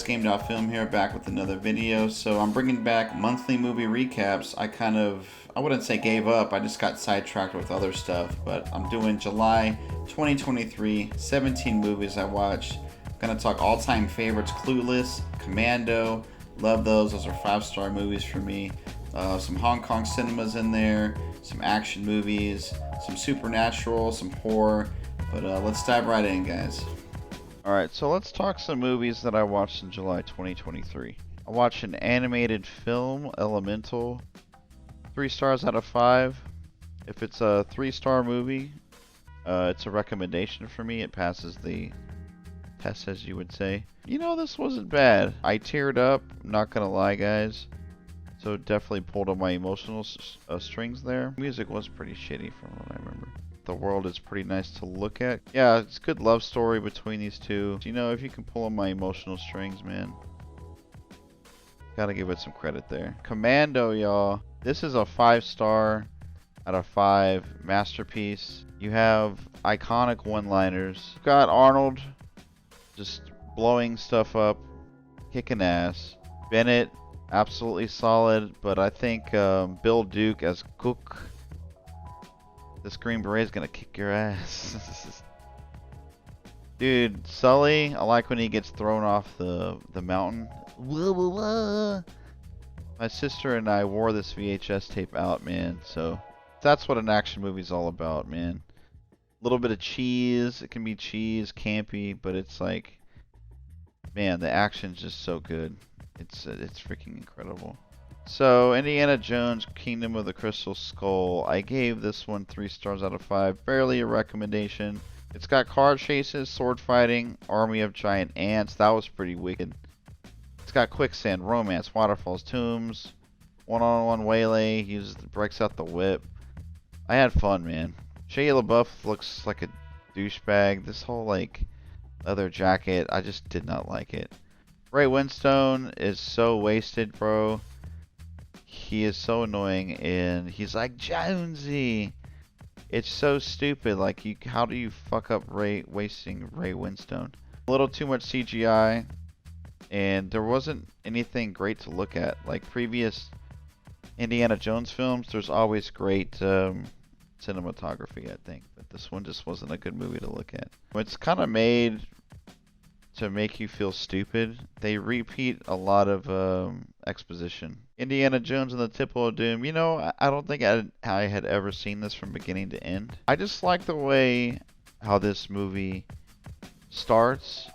Game.Film here, back with another video. So I'm bringing back monthly movie recaps. I wouldn't say gave up, I just got sidetracked with other stuff. But I'm doing July 2023, 17 movies I watched. I'm gonna talk all-time favorites: Clueless, Commando, love those. Those are 5-star movies for me. Some Hong Kong cinemas in there, some action movies, some supernatural, some horror. But let's dive right in, guys. Alright, so let's talk some movies that I watched in July 2023. I watched an animated film, Elemental. 3 stars out of 5. If it's a 3-star movie, it's a recommendation for me. It passes the test, as you would say. You know, this wasn't bad. I teared up, not gonna lie, guys. So definitely pulled on my emotional strings there. Music was pretty shitty from what I remember. The world is pretty nice to look at. Yeah, it's a good love story between these two. You know, if you can pull on my emotional strings, man, gotta give it some credit there. Commando, y'all. This is a 5-star out of 5 masterpiece. You have iconic one-liners. Got Arnold just blowing stuff up, kicking ass. Bennett, absolutely solid, but I think Bill Duke as Cook, this Green Beret's gonna kick your ass. Dude, Sully, I like when he gets thrown off the mountain. Whoa, whoa, whoa. My sister and I wore this VHS tape out, man, so that's what an action movie's all about, man. A little bit of cheese, it can be cheese, campy, but it's like, man, the action's just so good. It's freaking incredible. So, Indiana Jones, Kingdom of the Crystal Skull. I gave this one 3 stars out of 5. Barely a recommendation. It's got car chases, sword fighting, army of giant ants. That was pretty wicked. It's got quicksand, romance, waterfalls, tombs, one-on-one waylay. He breaks out the whip. I had fun, man. Shia LaBeouf looks like a douchebag. This whole, like, leather jacket, I just did not like it. Ray Winstone is so wasted, bro. He is so annoying, and he's like, Jonesy. It's so stupid. Like, how do you fuck up wasting Ray Winstone? A little too much CGI, and there wasn't anything great to look at. Like previous Indiana Jones films, there's always great cinematography, I think. But this one just wasn't a good movie to look at. It's kind of made to make you feel stupid. They repeat a lot of exposition. Indiana Jones and the Temple of Doom. You know, I don't think I had ever seen this from beginning to end. I just like the way how this movie starts.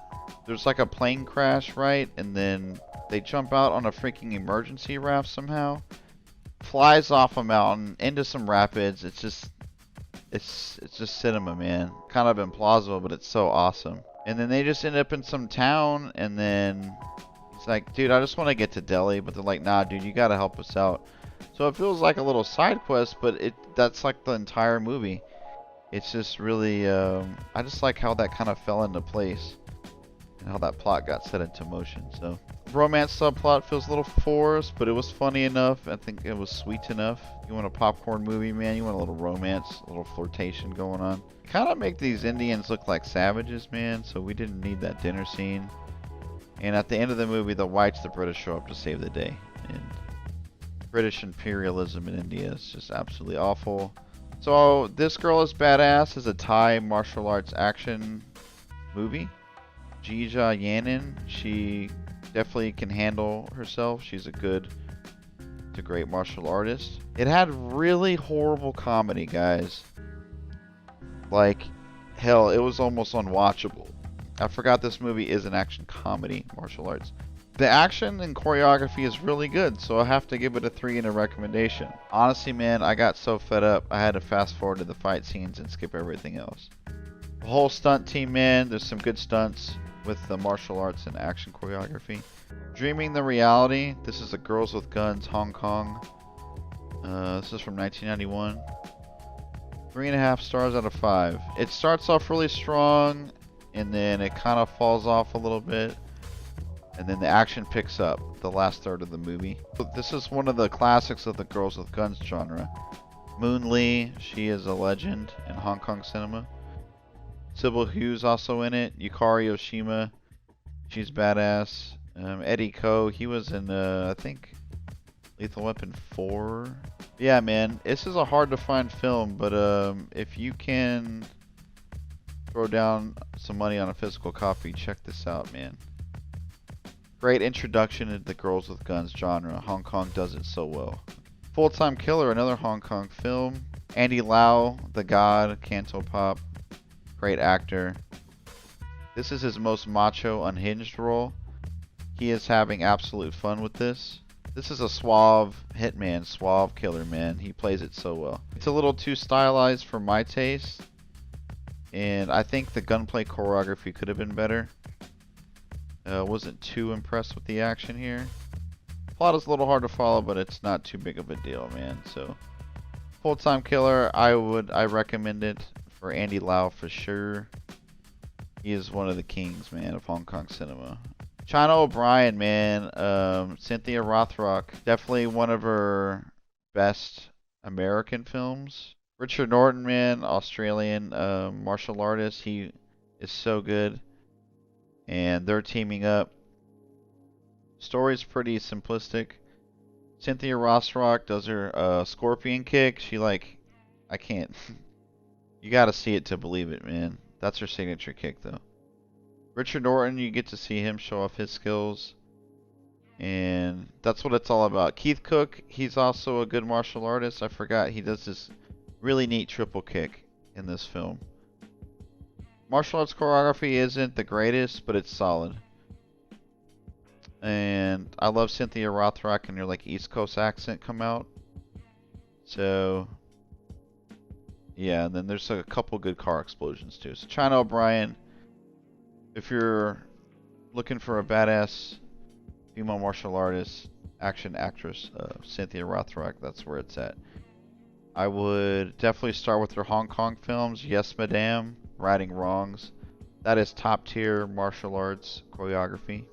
There's like a plane crash, right? And then they jump out on a freaking emergency raft somehow. Flies off a mountain into some rapids. It's just cinema, man. Kind of implausible, but it's so awesome. And then they just end up in some town, and then it's like, dude, I just want to get to Delhi, but they're like, nah, dude, you gotta help us out. So it feels like a little side quest, but that's like the entire movie. It's just really, I just like how that kind of fell into place, and how that plot got set into motion. So romance subplot feels a little forced, but it was funny enough. I think it was sweet enough. You want a popcorn movie, man? You want a little romance, a little flirtation going on. Kind of make these Indians look like savages, man, so we didn't need that dinner scene. And at the end of the movie, the whites, the British, show up to save the day. And British imperialism in India is just absolutely awful. So This Girl is Badass is a Thai martial arts action movie. Jija Yanin, she definitely can handle herself. She's a great martial artist. It had really horrible comedy, guys. Like, hell, it was almost unwatchable. I forgot this movie is an action comedy, martial arts. The action and choreography is really good, so I have to give it a 3 and a recommendation. Honestly, man, I got so fed up, I had to fast forward to the fight scenes and skip everything else. The whole stunt team, man, there's some good stunts with the martial arts and action choreography. Dreaming the Reality, this is a Girls with Guns, Hong Kong. This is from 1991. 3.5 stars out of 5. It starts off really strong, and then it kind of falls off a little bit, and then the action picks up the last third of the movie. But this is one of the classics of the Girls with Guns genre. Moon Lee, she is a legend in Hong Kong cinema. Sybil Hughes also in it. Yukari Oshima, she's badass. Eddie Ko, he was in, I think, Lethal Weapon 4. Yeah, man, this is a hard to find film, but if you can throw down some money on a physical copy, check this out, man. Great introduction into the girls with guns genre. Hong Kong does it so well. Full-Time Killer, another Hong Kong film. Andy Lau, the God, Cantopop, great actor. This is his most macho, unhinged role. He is having absolute fun with this. This is a suave hitman, suave killer, man. He plays it so well. It's a little too stylized for my taste, and I think the gunplay choreography could have been better. Wasn't too impressed with the action here. Plot is a little hard to follow, but it's not too big of a deal, man. So, Full-Time Killer, I recommend it for Andy Lau for sure. He is one of the kings, man, of Hong Kong cinema. China O'Brien, man. Cynthia Rothrock, definitely one of her best American films. Richard Norton, man, Australian martial artist. He is so good. And they're teaming up. Story's pretty simplistic. Cynthia Rothrock does her scorpion kick. She I can't. You gotta see it to believe it, man. That's her signature kick, though. Richard Norton, you get to see him show off his skills. And that's what it's all about. Keith Cook, he's also a good martial artist. I forgot, he does this really neat triple kick in this film. Martial arts choreography isn't the greatest, but it's solid. And I love Cynthia Rothrock and her East Coast accent come out. So yeah, and then there's a couple good car explosions too. So China O'Brien, if you're looking for a badass female martial artist, action actress, Cynthia Rothrock, that's where it's at. I would definitely start with her Hong Kong films. Yes, Madame, Righting Wrongs. That is top tier martial arts choreography.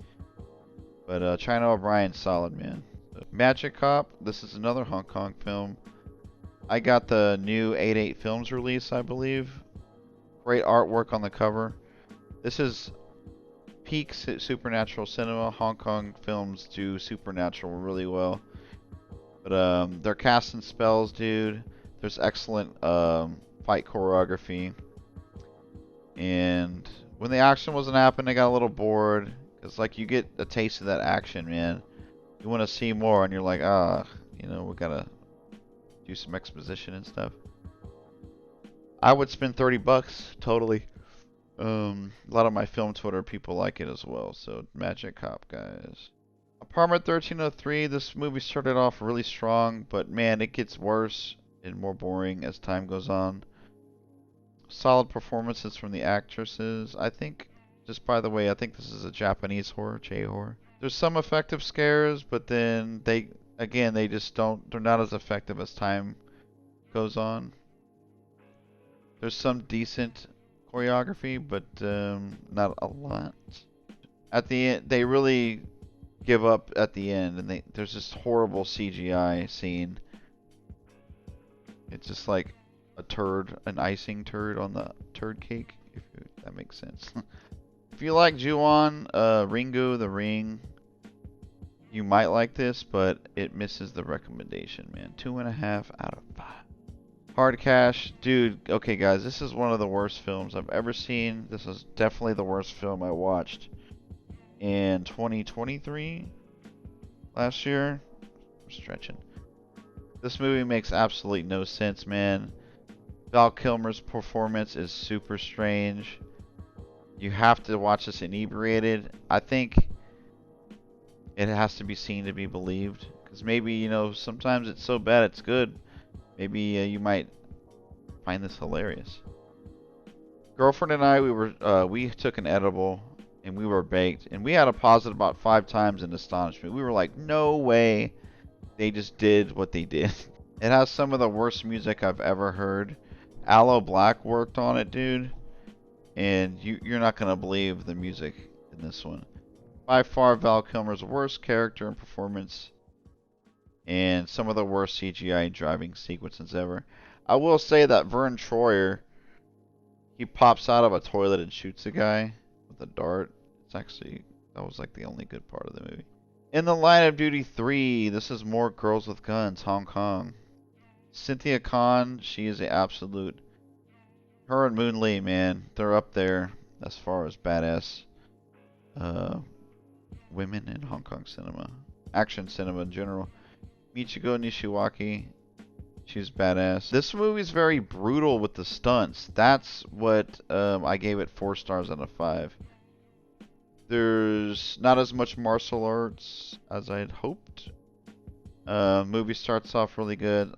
But China O'Brien's solid, man. Magic Cop, this is another Hong Kong film. I got the new 8/8 Films release, I believe. Great artwork on the cover. This is peak supernatural cinema. Hong Kong films do supernatural really well. But they're casting spells, dude. There's excellent fight choreography. And when the action wasn't happening, I got a little bored. It's you get a taste of that action, man. You want to see more, and you're like, we gotta do some exposition and stuff. I would spend $30 totally. A lot of my film Twitter people like it as well. So Magic Cop, guys. Apartment 1303. This movie started off really strong, but man, it gets worse and more boring as time goes on. Solid performances from the actresses. I think, just by the way, I think this is a Japanese horror, J-horror. There's some effective scares, but then they just don't, they're not as effective as time goes on. There's some decent choreography, but not a lot. At the end, they really give up at the end, and there's this horrible CGI scene. It's just like a turd, an icing turd on the turd cake, if that makes sense. If you like Ju-on, Ringu, The Ring, you might like this, but it misses the recommendation, man. 2.5 out of 5. Hard Cash, dude. Okay, guys, this is one of the worst films I've ever seen. This is definitely the worst film I watched in 2023. Last year. I'm stretching. This movie makes absolutely no sense, man. Val Kilmer's performance is super strange. You have to watch this inebriated. I think it has to be seen to be believed. Because maybe, sometimes it's so bad it's good. Maybe you might find this hilarious. Girlfriend and I, we took an edible and we were baked. And we had to pause it about 5 times in astonishment. We were like, no way they just did what they did. It has some of the worst music I've ever heard. Aloe Black worked on it, dude. And you're not going to believe the music in this one. By far, Val Kilmer's worst character and performance. And some of the worst CGI driving sequences ever. I will say that Vern Troyer, he pops out of a toilet and shoots a guy with a dart. It's actually That was like the only good part of the movie. In the Line of Duty 3, this is more Girls with Guns, Hong Kong. Cynthia Khan, she is the absolute. Her and Moon Lee, man, they're up there as far as badass women in Hong Kong cinema, action cinema in general. Michiko Nishiwaki, she's badass. This movie's very brutal with the stunts. That's what I gave it 4 stars out of 5. There's not as much martial arts as I had hoped. Movie starts off really good.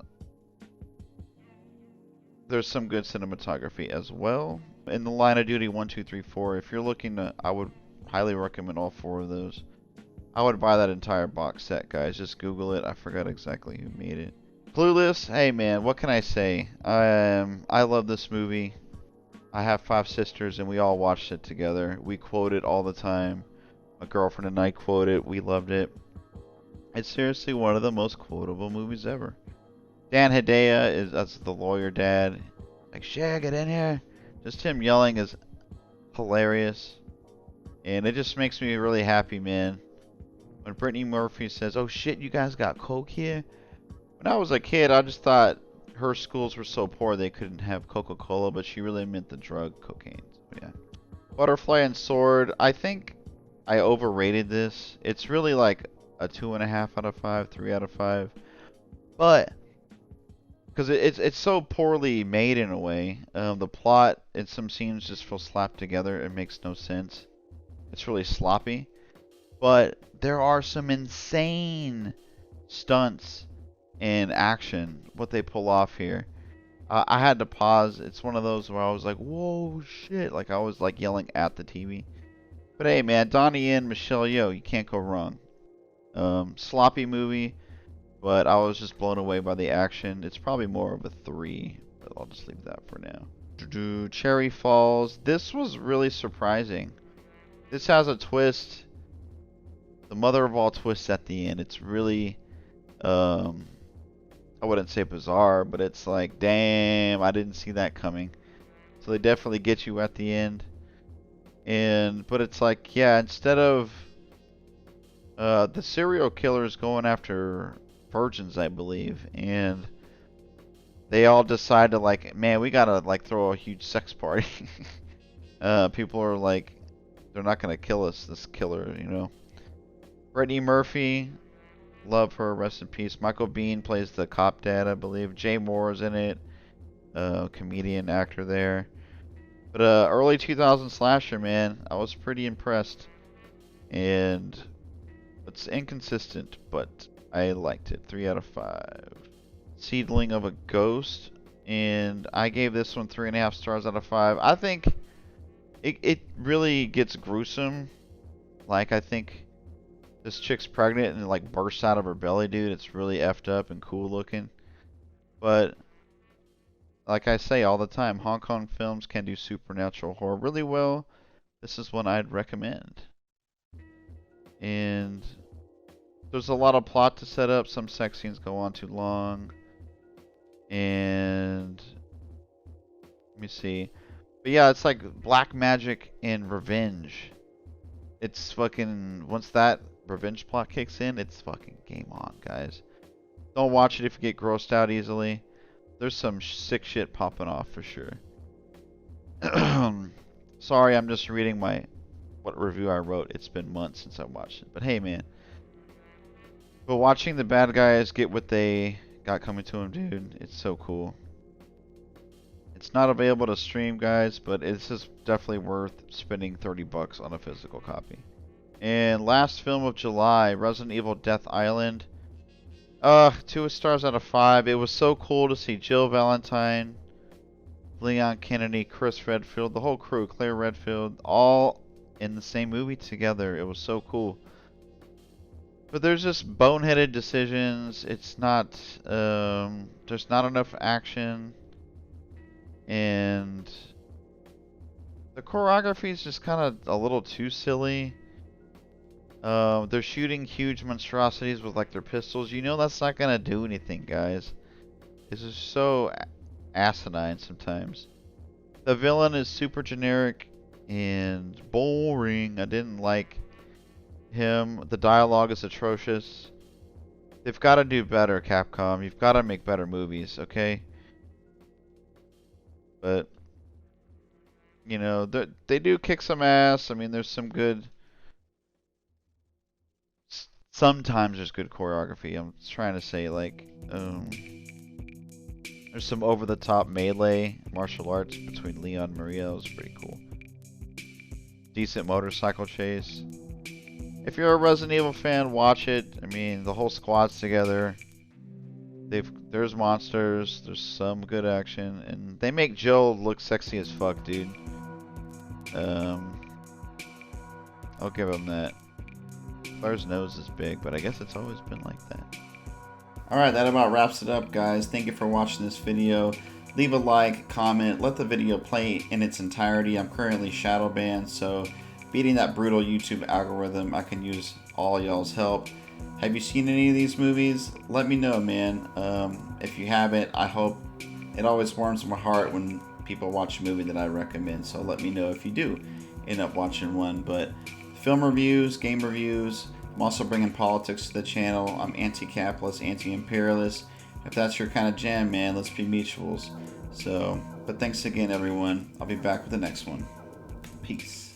There's some good cinematography as well. In the Line of Duty 1, 2, 3, 4, if you're looking to, I would highly recommend all 4 of those. I would buy that entire box set, guys. Just Google it. I forgot exactly who made it. Clueless, hey man, what can I say? I love this movie. I have 5 sisters and we all watched it together. We quote it all the time. My girlfriend and I quote it. We loved it. It's seriously one of the most quotable movies ever. Dan Hedaya that's the lawyer dad. Like, Cher, get in here. Just him yelling is hilarious. And it just makes me really happy, man. When Brittany Murphy says, "Oh shit, you guys got coke here?" When I was a kid, I just thought her schools were so poor they couldn't have Coca-Cola, but she really meant the drug cocaine. So, yeah. Butterfly and Sword. I think I overrated this. It's really like a 2.5 out of 5, 3 out of 5. But because it's so poorly made in a way, the plot in some scenes just feel slapped together. It makes no sense. It's really sloppy. But there are some insane stunts and action, what they pull off here. I had to pause. It's one of those where I was like, whoa, shit. Like, I was like yelling at the TV. But hey, man, Donnie Yen, Michelle Yeoh, you can't go wrong. Sloppy movie, but I was just blown away by the action. It's probably more of a 3, but I'll just leave that for now. Cherry Falls. This was really surprising. This has a twist. The mother of all twists at the end. It's really, I wouldn't say bizarre, but it's like, damn, I didn't see that coming. So they definitely get you at the end. But it's like, yeah, instead of the serial killer is going after virgins, I believe, and they all decide to like, man, we gotta like throw a huge sex party. People are like, they're not gonna kill us, this killer, you know. Brittany Murphy, love her, rest in peace. Michael Biehn plays the cop dad, I believe. Jay Moore is in it, comedian, actor there. But early 2000 slasher, man, I was pretty impressed. And it's inconsistent, but I liked it. 3 out of 5. Seedling of a Ghost, and I gave this one 3.5 stars out of 5. I think it really gets gruesome. Like, I think this chick's pregnant and it like bursts out of her belly, dude. It's really effed up and cool looking. But like I say all the time, Hong Kong films can do supernatural horror really well. This is one I'd recommend. And there's a lot of plot to set up. Some sex scenes go on too long. And let me see. But yeah, it's like black magic and revenge. It's fucking, once that revenge plot kicks in, it's fucking game on, guys. Don't watch it if you get grossed out easily. There's some sick shit popping off for sure. Sorry, I'm just reading what review I wrote. It's been months since I watched it. But hey, man. But watching the bad guys get what they got coming to them, dude, it's so cool. It's not available to stream, guys, but it's just definitely worth spending $30 on a physical copy. And last film of July, Resident Evil Death Island. 2 stars out of 5. It was so cool to see Jill Valentine, Leon Kennedy, Chris Redfield, the whole crew, Claire Redfield, all in the same movie together. It was so cool. But there's just boneheaded decisions. It's not, there's not enough action. And the choreography is just kind of a little too silly. They're shooting huge monstrosities with like their pistols. You know that's not gonna do anything, guys. This is so asinine sometimes. The villain is super generic and boring. I didn't like him. The dialogue is atrocious. They've got to do better, Capcom. You've got to make better movies, okay? But, you know, they do kick some ass. I mean, there's some good... Sometimes there's good choreography. I'm trying to say, like, there's some over-the-top melee martial arts between Leon and Maria. That was pretty cool. Decent motorcycle chase. If you're a Resident Evil fan, watch it. I mean, the whole squad's together. There's monsters. There's some good action, and they make Jill look sexy as fuck, dude. I'll give them that. Claire's nose is big, but I guess it's always been like that. Alright, that about wraps it up, guys. Thank you for watching this video. Leave a like, comment, let the video play in its entirety. I'm currently shadow banned, so beating that brutal YouTube algorithm, I can use all y'all's help. Have you seen any of these movies? Let me know, man. If you haven't, I hope it always warms my heart when people watch a movie that I recommend, so let me know if you do end up watching one. But film reviews, game reviews, I'm also bringing politics to the channel. I'm anti-capitalist, anti-imperialist. If that's your kind of jam, man, let's be mutuals. So, but thanks again, everyone. I'll be back with the next one. Peace.